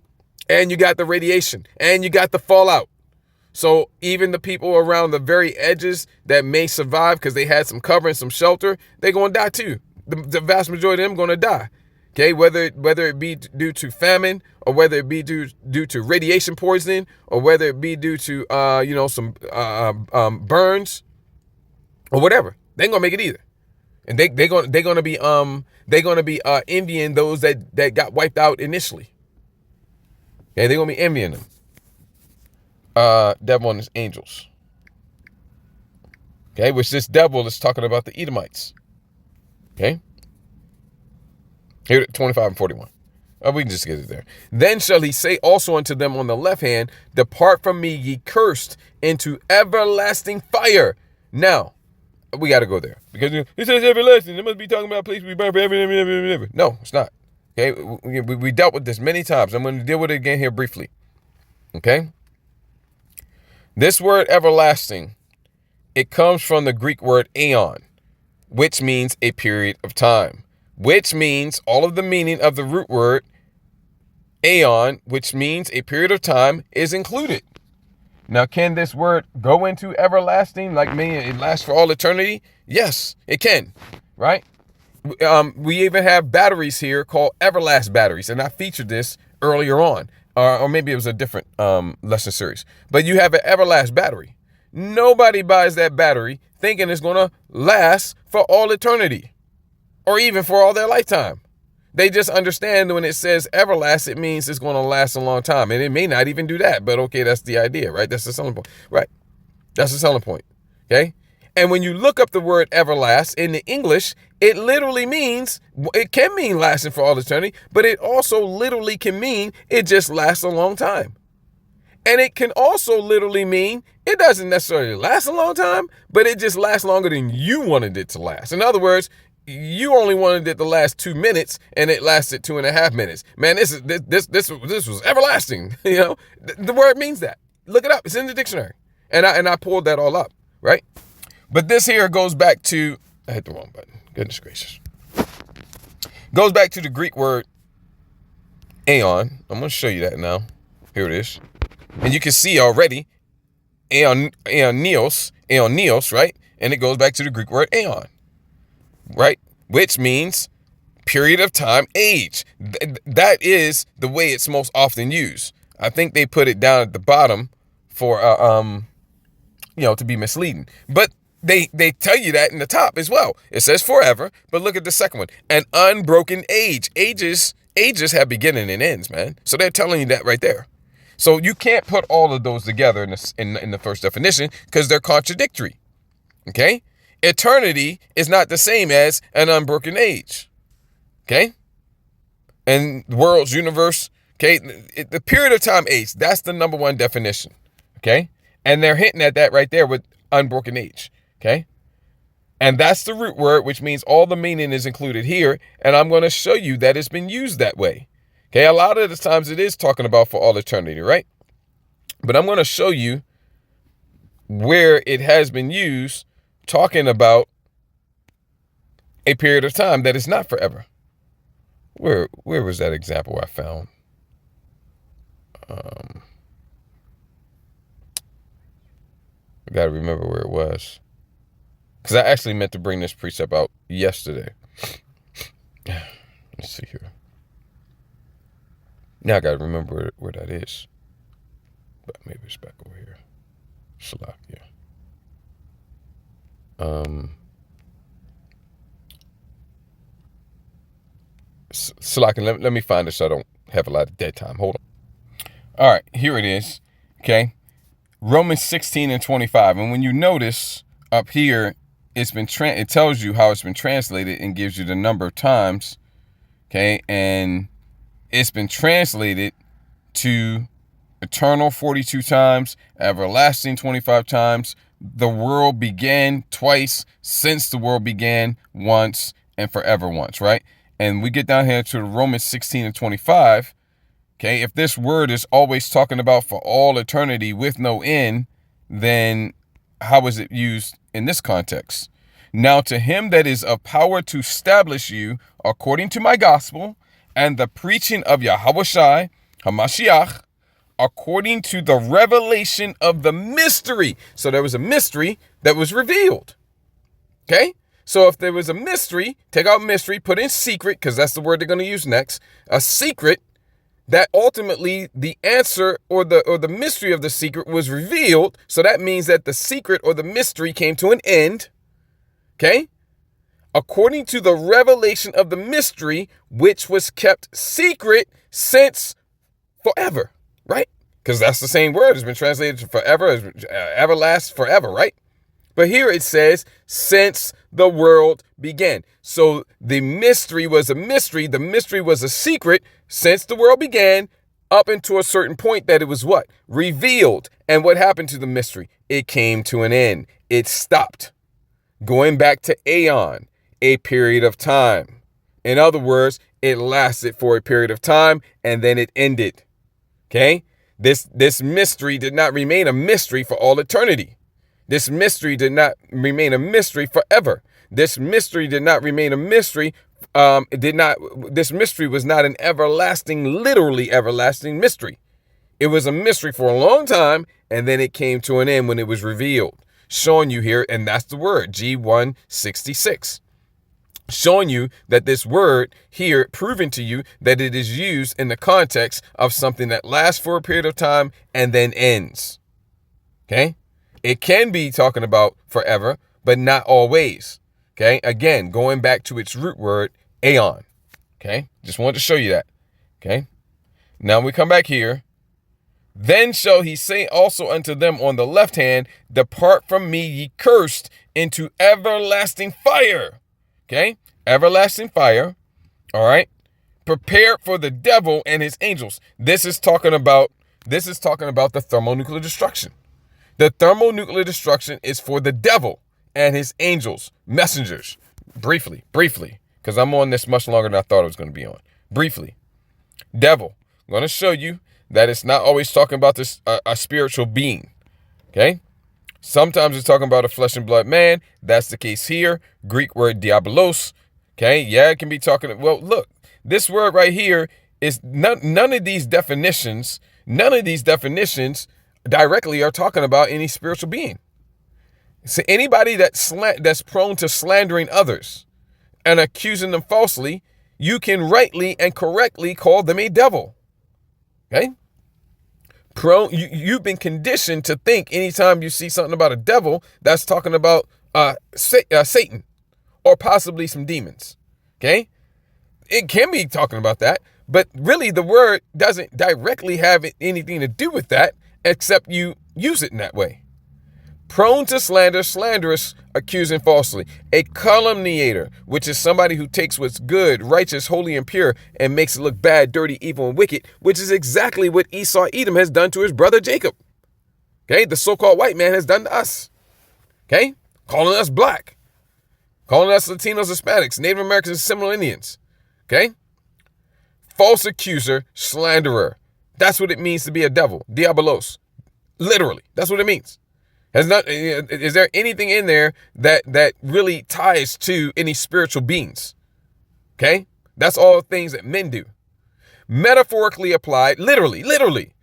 and you got the radiation, and you got the fallout. So even the people around the very edges that may survive because they had some cover and some shelter, they're going to die too. The vast majority of them going to die. Okay, whether it be due to famine, or whether it be due to radiation poisoning, or whether it be due to some burns, or whatever, they ain't gonna make it either, and they're gonna be envying those that got wiped out initially. Okay, they're gonna be envying them. Devil and his angels. Okay, which this devil is talking about the Edomites. Okay. Here, 25 and 41. We can just get it there. Then shall he say also unto them on the left hand, depart from me, ye cursed, into everlasting fire. Now, we got to go there. Because it says everlasting. It must be talking about a place we burn forever and ever and ever. No, it's not. Okay, we dealt with this many times. I'm going to deal with it again here briefly. Okay? This word everlasting, it comes from the Greek word aeon, which means a period of time. Which means all of the meaning of the root word aeon, which means a period of time, is included. Now, can this word go into everlasting, like meaning it lasts for all eternity? Yes, it can, right? We even have batteries here called Everlast batteries, and I featured this earlier on, or maybe it was a different lesson series. But you have an Everlast battery. Nobody buys that battery thinking it's going to last for all eternity, or even for all their lifetime. They just understand when it says everlast, it means it's going to last a long time. And it may not even do that, but okay, that's the idea, right? That's the selling point, right? That's the selling point, okay? And when you look up the word everlast in the English, it literally means, it can mean lasting for all eternity, but it also literally can mean it just lasts a long time. And it can also literally mean it doesn't necessarily last a long time, but it just lasts longer than you wanted it to last. In other words, you only wanted it to last 2 minutes, and it lasted 2.5 minutes. Man, this was everlasting. You know, the word means that. Look it up. It's in the dictionary, and I pulled that all up, right? But this here goes back to, I hit the wrong button. Goodness gracious. Goes back to the Greek word aeon. I'm going to show you that now. Here it is, and you can see already aeonios, right? And it goes back to the Greek word aeon, right? Which means period of time, age. That is the way it's most often used. I think they put it down at the bottom for, to be misleading. But they tell you that in the top as well. It says forever, but look at the second one. An unbroken age. Ages have beginning and ends, man. So they're telling you that right there. So you can't put all of those together in the first definition because they're contradictory. Okay? Eternity is not the same as an unbroken age. Okay? And the world's universe, okay? The period of time, age, that's the number one definition. Okay? And they're hinting at that right there with unbroken age. Okay? And that's the root word, which means all the meaning is included here. And I'm going to show you that it's been used that way. Okay? A lot of the times it is talking about for all eternity, right? But I'm going to show you where it has been used talking about a period of time that is not forever. Where was that example I found? I got to remember where it was. Because I actually meant to bring this precept out yesterday. Let's see here. Now I got to remember where that is. But maybe it's back over here. Shalak, yeah. Shalak, let me find this so I don't have a lot of dead time. Hold on. All right, here it is. Okay. Romans 16:25. And when you notice up here, it tells you how it's been translated and gives you the number of times. Okay. And it's been translated to eternal 42 times, everlasting 25 times, the world began twice, since the world began once, and forever once, right? And we get down here to Romans 16:25. Okay, if this word is always talking about for all eternity with no end, then how is it used in this context? Now to him that is of power to establish you according to my gospel and the preaching of Yahushua HaMashiach, according to the revelation of the mystery. So there was a mystery that was revealed. Okay? So if there was a mystery, take out mystery, put in secret, because that's the word they're going to use next. A secret that ultimately the answer or the mystery of the secret was revealed. So that means that the secret or the mystery came to an end. Okay? According to the revelation of the mystery, which was kept secret since forever. Right? Because that's the same word. It's been translated to forever, everlast, forever, right? But here it says, since the world began. So the mystery was a mystery. The mystery was a secret since the world began up until a certain point that it was what? Revealed. And what happened to the mystery? It came to an end. It stopped. Going back to aeon, a period of time. In other words, it lasted for a period of time and then it ended. Okay, this mystery did not remain a mystery for all eternity. This mystery did not remain a mystery forever. This mystery did not remain a mystery. This mystery was not an everlasting, literally everlasting mystery. It was a mystery for a long time, and then it came to an end when it was revealed. Showing you here, and that's the word, G166. Showing you that this word here, proving to you that it is used in the context of something that lasts for a period of time and then ends. Okay? It can be talking about forever, but not always. Okay? Again, going back to its root word, aeon. Okay? Just wanted to show you that. Okay? Now we come back here. Then shall he say also unto them on the left hand, depart from me, ye cursed, into everlasting fire. Okay, everlasting fire. All right, prepared for the devil and his angels. This is talking about the thermonuclear destruction. The thermonuclear destruction is for the devil and his angels, messengers. Briefly, because I'm on this much longer than I thought I was going to be on. Briefly, devil. I'm going to show you that it's not always talking about this a spiritual being. Okay? Sometimes it's talking about a flesh and blood man. That's the case here. Greek word diabolos. Okay? Yeah, it can be talking. Well, look, this word right here is none of these definitions directly are talking about any spiritual being. So anybody that's prone to slandering others and accusing them falsely, you can rightly and correctly call them a devil. Okay? You've been conditioned to think anytime you see something about a devil, that's talking about Satan or possibly some demons. Okay? It can be talking about that, but really the word doesn't directly have anything to do with that except you use it in that way. Prone to slander, slanderous, accusing falsely. A calumniator, which is somebody who takes what's good, righteous, holy, and pure and makes it look bad, dirty, evil, and wicked, which is exactly what Esau Edom has done to his brother Jacob. Okay, the so-called white man has done to us. Okay, calling us black, calling us Latinos, Hispanics, Native Americans, and Seminole Indians. Okay, false accuser, slanderer. That's what it means to be a devil, diabolos. Literally, that's what it means. Is there anything in there that really ties to any spiritual beings? Okay? That's all things that men do. Metaphorically applied, literally.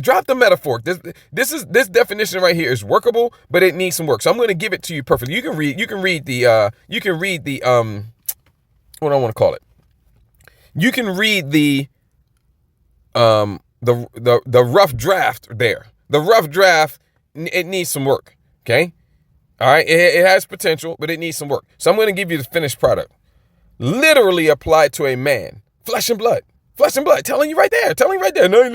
Drop the metaphor. This definition right here is workable, but it needs some work. So I'm going to give it to you perfectly. You can read the what do I want to call it? You can read the rough draft there. The rough draft, it needs some work, okay? All right, it has potential, but it needs some work. So I'm going to give you the finished product. Literally applied to a man, flesh and blood, telling you right there. No, I'm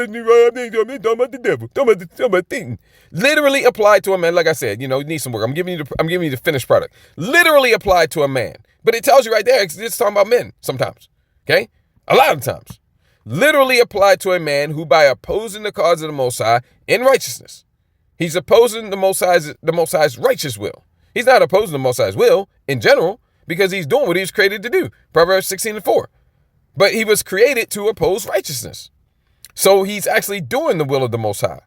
talking about the devil, talking about Satan. Literally applied to a man, like I said, it needs some work. I'm giving you the finished product. Literally applied to a man, but it tells you right there, it's talking about men sometimes, okay? A lot of times. Literally applied to a man who, by opposing the cause of the Most High in righteousness, he's opposing the Most High's righteous will. He's not opposing the Most High's will in general because he's doing what he was created to do. Proverbs 16:4. But he was created to oppose righteousness. So he's actually doing the will of the Most High.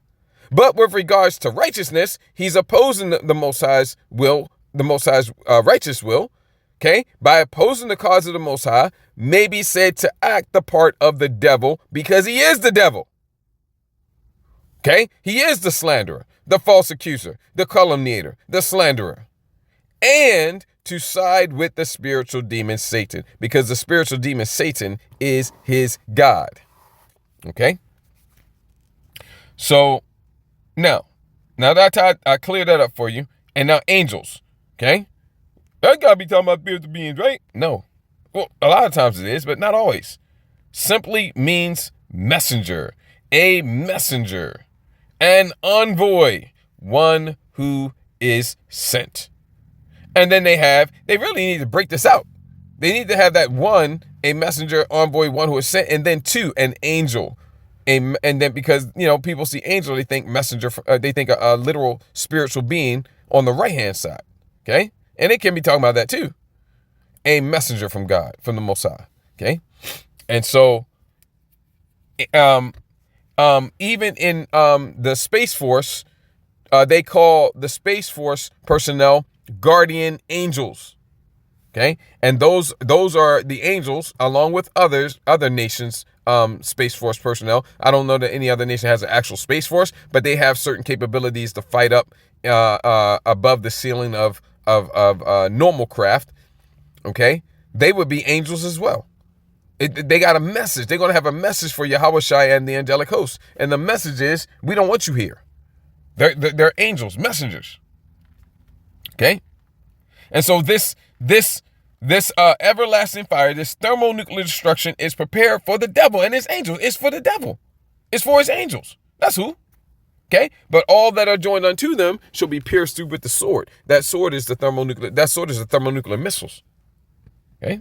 But with regards to righteousness, he's opposing the Most High's will, the Most High's righteous will. Okay, by opposing the cause of the Most High, may be said to act the part of the devil because he is the devil. Okay, he is the slanderer, the false accuser, the calumniator, the slanderer, and to side with the spiritual demon Satan because the spiritual demon Satan is his God. Okay, so now that I cleared that up for you, and now angels. Okay. That gotta be talking about spiritual beings, right? No. Well, a lot of times it is, but not always. Simply means messenger, a messenger, an envoy, one who is sent. And then they really need to break this out. They need to have that one, a messenger, envoy, one who is sent, and then two, an angel. And then because, people see angel, they think messenger, they think a literal spiritual being on the right-hand side, okay? And it can be talking about that too. A messenger from God, from the Most High. Okay. And so, even in the Space Force, they call the Space Force personnel guardian angels. Okay. And those are the angels along with other nations, Space Force personnel. I don't know that any other nation has an actual Space Force, but they have certain capabilities to fight up above the ceiling of normal craft. Okay, they would be angels as well. They got a message. They're going to have a message for Yahushua and the angelic host, and the message is, we don't want you here. They're angels, messengers. Okay, and so this everlasting fire, this thermonuclear destruction, is prepared for the devil and his angels. It's for the devil. It's for his angels. That's who. Okay, but all that are joined unto them shall be pierced through with the sword. That sword is the thermonuclear missiles. Okay,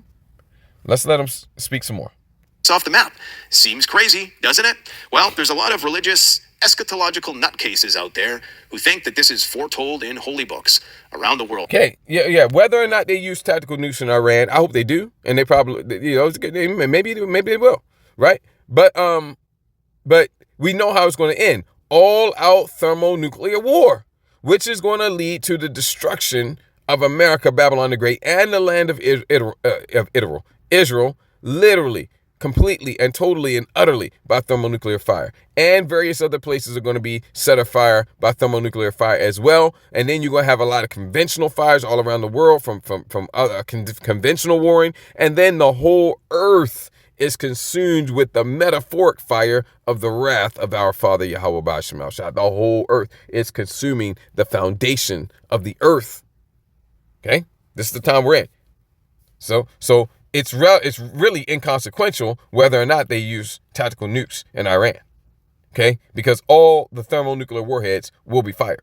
let's let them speak some more. It's off the map. Seems crazy, doesn't it? Well, there's a lot of religious eschatological nutcases out there who think that this is foretold in holy books around the world. Okay, yeah. Whether or not they use tactical nukes in Iran, I hope they do, and they probably, maybe they will, right? But we know how it's going to end: all-out thermonuclear war, which is going to lead to the destruction of America, Babylon the Great, and the land of Israel, literally, completely, and totally, and utterly by thermonuclear fire. And various other places are going to be set afire by thermonuclear fire as well. And then you're going to have a lot of conventional fires all around the world from conventional warring. And then the whole earth is consumed with the metaphoric fire of the wrath of our Father Yahweh Ba'Shem Shah. The whole earth is consuming the foundation of the earth. Okay, this is the time we're in. So it's really inconsequential whether or not they use tactical nukes in Iran. Okay, because all the thermonuclear warheads will be fired.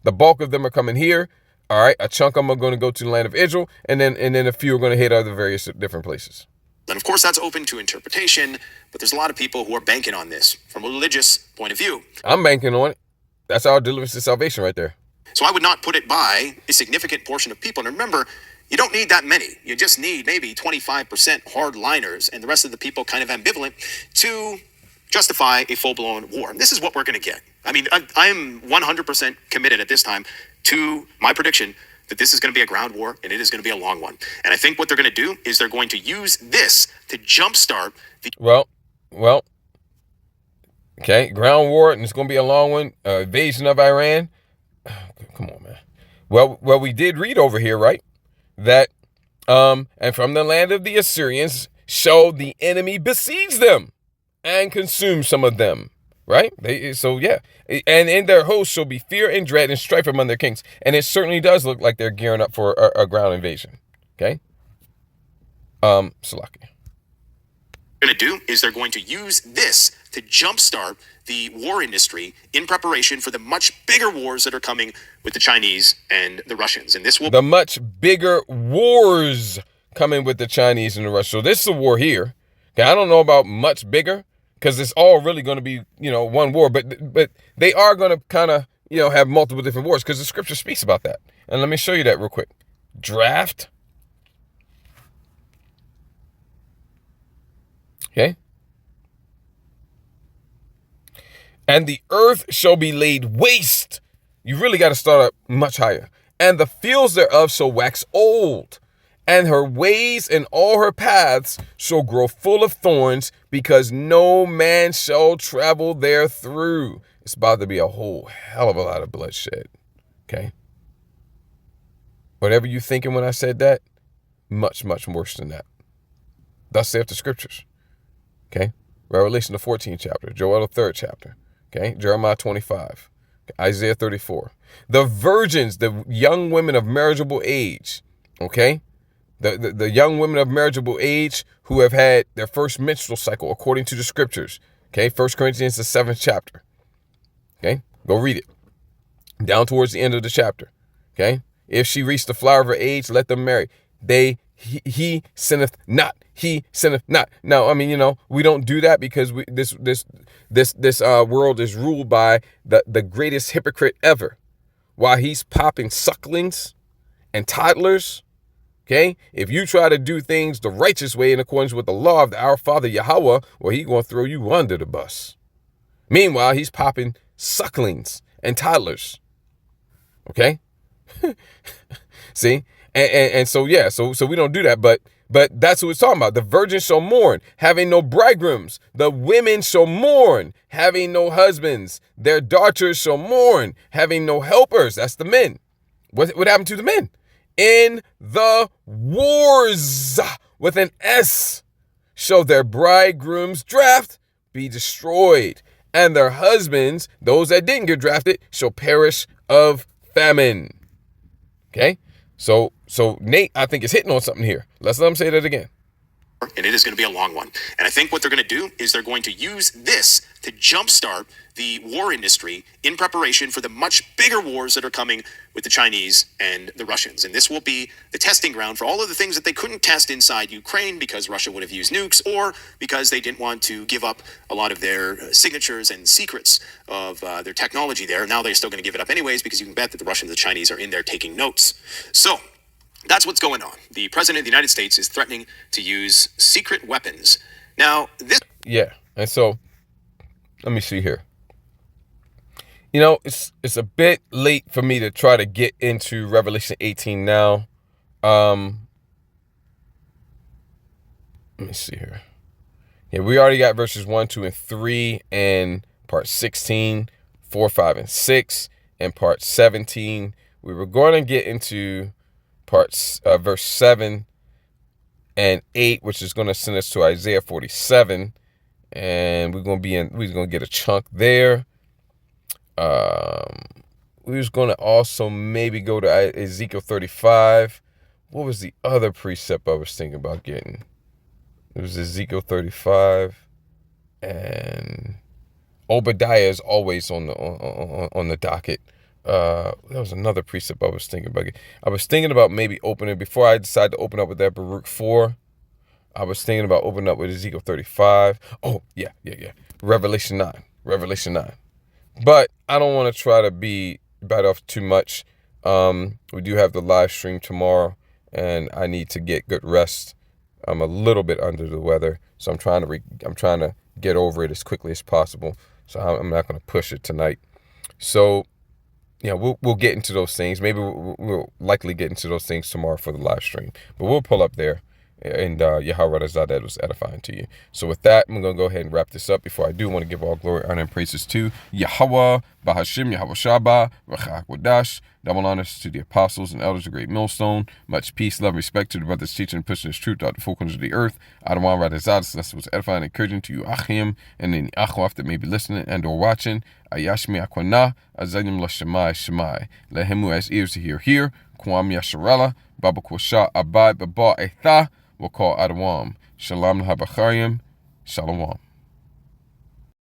The bulk of them are coming here. All right, a chunk of them are going to go to the land of Israel, and then a few are going to hit other various different places. And of course, that's open to interpretation, but there's a lot of people who are banking on this from a religious point of view. I'm banking on it. That's our deliverance to salvation right there. So I would not put it by a significant portion of people. And remember, you don't need that many. You just need maybe 25% hardliners and the rest of the people kind of ambivalent to justify a full-blown war. And this is what we're going to get. I mean, I'm 100% committed at this time to my prediction that this is going to be a ground war and it is going to be a long one. And I think what they're going to do is they're going to use this to jumpstart the... Well, okay, ground war, and it's going to be a long one. Invasion of Iran. Come on, man. Well, we did read over here, right? That, and from the land of the Assyrians shall the enemy besiege them and consume some of them, right? And in their host shall be fear and dread and strife among their kings. And it certainly does look like they're gearing up for a ground invasion. Okay? Salaki. Going to do is they're going to use this to jumpstart the war industry in preparation for the much bigger wars that are coming with the Chinese and the Russians. And this will... The much bigger wars coming with the Chinese and the Russians. So this is a war here. Okay, I don't know about much bigger, because it's all really going to be, one war. But they are going to kind of, have multiple different wars, because the scripture speaks about that. And let me show you that real quick. Draft. Okay. And the earth shall be laid waste. You really got to start up much higher. And the fields thereof shall wax old. And her ways and all her paths shall grow full of thorns, because no man shall travel there through. It's about to be a whole hell of a lot of bloodshed. Okay. Whatever you thinking when I said that, much, much worse than that. Thus saith the scriptures. Okay. Revelation the 14th chapter, Joel the 3rd chapter. Okay. Jeremiah 25, Isaiah 34. The virgins, the young women of marriageable age. Okay. The young women of marriageable age who have had their first menstrual cycle according to the scriptures. Okay. 1 Corinthians the 7th chapter. Okay. Go read it. Down towards the end of the chapter. Okay. If she reached the flower of her age, let them marry. He sinneth not. He sinneth not. Now, I mean, we don't do that because this world is ruled by the greatest hypocrite ever. While he's popping sucklings and toddlers, okay? If you try to do things the righteous way in accordance with the law of our Father Yahweh, well, he's going to throw you under the bus. Meanwhile, he's popping sucklings and toddlers, okay? See? And so, yeah, so we don't do that, but that's what it's talking about. The virgins shall mourn, having no bridegrooms. The women shall mourn, having no husbands. Their daughters shall mourn, having no helpers. That's the men. What happened to the men? In the wars, with an S, shall their bridegrooms draft be destroyed, and their husbands, those that didn't get drafted, shall perish of famine. Okay? So Nate, I think, is hitting on something here. Let's let him say that again. and it is going to be a long one. And I think what they're going to do is they're going to use this to jumpstart the war industry in preparation for the much bigger wars that are coming with the Chinese and the Russians. And this will be the testing ground for all of the things that they couldn't test inside Ukraine because Russia would have used nukes or because they didn't want to give up a lot of their signatures and secrets of their technology there. Now they're still going to give it up anyways because you can bet that the Russians and the Chinese are in there taking notes. So that's what's going on. The president of the United States is threatening to use secret weapons. Now, this... Yeah, and so, let me see here. You know, it's a bit late for me to try to get into Revelation 18 now. Let me see here. Yeah, we already got verses 1, 2, and 3, and part 16, 4, 5, and 6, and part 17. We were going to get into parts verse 7 and 8, which is going to send us to Isaiah 47, and we're going to get a chunk there. We was going to also maybe go to Ezekiel 35. What was the other precept I was thinking about getting? It was Ezekiel 35, and Obadiah is always on the docket. There was another precept I was thinking about. I was thinking about maybe opening, before I decided to open up with that Baruch 4, I was thinking about opening up with Ezekiel 35. Oh, yeah. Revelation 9. But I don't want to try to bite off too much. We do have the live stream tomorrow, and I need to get good rest. I'm a little bit under the weather, so I'm trying to get over it as quickly as possible. So I'm not going to push it tonight. So, yeah, we'll get into those things. Maybe we'll likely get into those things tomorrow for the live stream. But we'll pull up there, and Yahweh Razadeh was edifying to you. So with that, I'm going to go ahead and wrap this up. Before I do, I want to give all glory, honor, and praises to Yahweh, Bahashim, Yahweh Shabbat, Rachak Wadash. Double honors to the apostles and elders of Great Millstone. Much peace, love, respect to the brothers teaching and pushing this truth out the four corners of the earth. Adonai Radazad, so this was edifying and encouraging to you, Achim, and any Achwaf that may be listening and or watching. Ayashmi Akwana, Azanim Lashemai Shemai. Let him who has ears to hear. Kwam Yasharala, Baba Kwasha Abad Baba Etha, will call Adawam. Shalom Lahabachayim, Shalom.